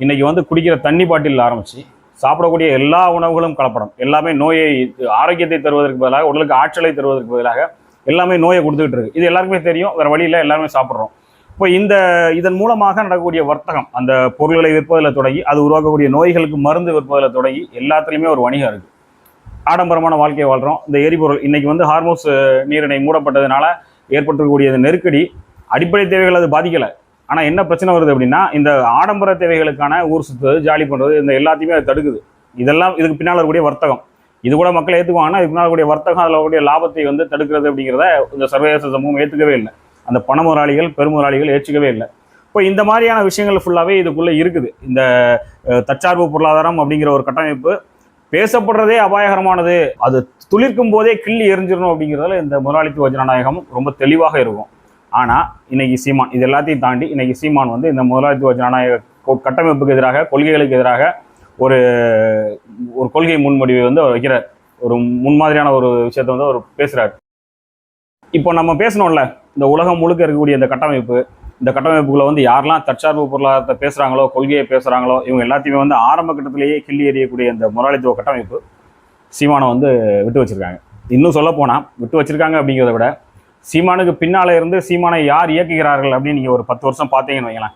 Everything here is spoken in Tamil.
இன்றைக்கி வந்து குடிக்கிற தண்ணி பாட்டில் ஆரம்பித்து சாப்பிடக்கூடிய எல்லா உணவுகளும் கலப்படம். எல்லாமே நோயை, ஆரோக்கியத்தை தருவதற்கு பதிலாக, உடலுக்கு ஆற்றலை தருவதற்கு பதிலாக எல்லாமே நோயை கொடுத்துக்கிட்டு இருக்கு. இது எல்லாருக்குமே தெரியும், வேறு வழியில் எல்லாருமே சாப்பிட்றோம். இப்போ இதன் மூலமாக நடக்கக்கூடிய வர்த்தகம், அந்த பொருள்களை விற்பதில் தொடங்கி அது உருவாக்கக்கூடிய நோய்களுக்கு மருந்து விற்பதில் தொடங்கி எல்லாத்துலேயுமே ஒரு வணிகம் இருக்குது. ஆடம்பரமான வாழ்க்கையை வாழ்கிறோம். இந்த எரிபொருள் இன்றைக்கி வந்து ஹார்மோஸ் நீரிணை மூடப்பட்டதுனால ஏற்பட்டிருக்கக்கூடிய நெருக்கடி அடிப்படை தேவைகள் அது பாதிக்கலை. ஆனால் என்ன பிரச்சனை வருது அப்படின்னா, இந்த ஆடம்பர தேவைகளுக்கான ஊர் சுற்றுறது, ஜாலி பண்ணுறது, இந்த எல்லாத்தையுமே அது தடுக்குது. இதெல்லாம் இதுக்கு பின்னால் இருக்கக்கூடிய வர்த்தகம். இது கூட மக்கள் ஏற்றுக்குவாங்கன்னா, இதுக்கு பின்னால் கூடிய வர்த்தகம், அதில் கூடிய லாபத்தை வந்து தடுக்கிறது அப்படிங்கிறத இந்த சர்வதேச சமூகம் ஏற்றுக்கவே இல்லை. அந்த பண முதலாளிகள், பெருமுதலாளிகள் ஏற்றுக்கவே இல்லை. இப்போ இந்த மாதிரியான விஷயங்கள் ஃபுல்லாகவே இதுக்குள்ளே இருக்குது. இந்த தற்சார்பு பொருளாதாரம் அப்படிங்கிற ஒரு கட்டமைப்பு பேசப்படுறதே அபாயகரமானது. அது துளிர்க்கும் போதே கிள்ளி எரிஞ்சிடணும் அப்படிங்கிறதுல இந்த முதலாளித்துவ ஜனநாயகம் ரொம்ப தெளிவாக இருக்கும். ஆனால் இன்னைக்கு சீமான் இது எல்லாத்தையும் தாண்டி இன்னைக்கு சீமான் வந்து இந்த முதலாளித்துவ ஜனநாயக கட்டமைப்புக்கு எதிராக, கொள்கைகளுக்கு எதிராக ஒரு கொள்கை முன்மொழிவை வந்து அவர் வைக்கிறார். ஒரு முன்மாதிரியான ஒரு விஷயத்தை வந்து அவர் பேசுகிறார். இப்போ நம்ம பேசணும்ல, இந்த உலகம் முழுக்க இருக்கக்கூடிய இந்த கட்டமைப்புக்குள்ள வந்து யாரெல்லாம் தற்சார்பு பொருளாதாரத்தை பேசுகிறாங்களோ, கொள்கையை பேசுகிறாங்களோ, இவங்க எல்லாத்தையுமே வந்து ஆரம்ப கட்டத்திலேயே கிள்ளி எறியக்கூடிய இந்த முதலாளித்துவ கட்டமைப்பு சீமானை வந்து விட்டு வச்சிருக்காங்க. இன்னும் சொல்ல போனால் விட்டு வச்சிருக்காங்க அப்படிங்கிறத விட, சீமானுக்கு பின்னால இருந்து சீமானை யார் இயக்குகிறார்கள் அப்படின்னு நீங்கள் ஒரு 10 வருஷம் பார்த்தீங்கன்னு வைங்களேன்,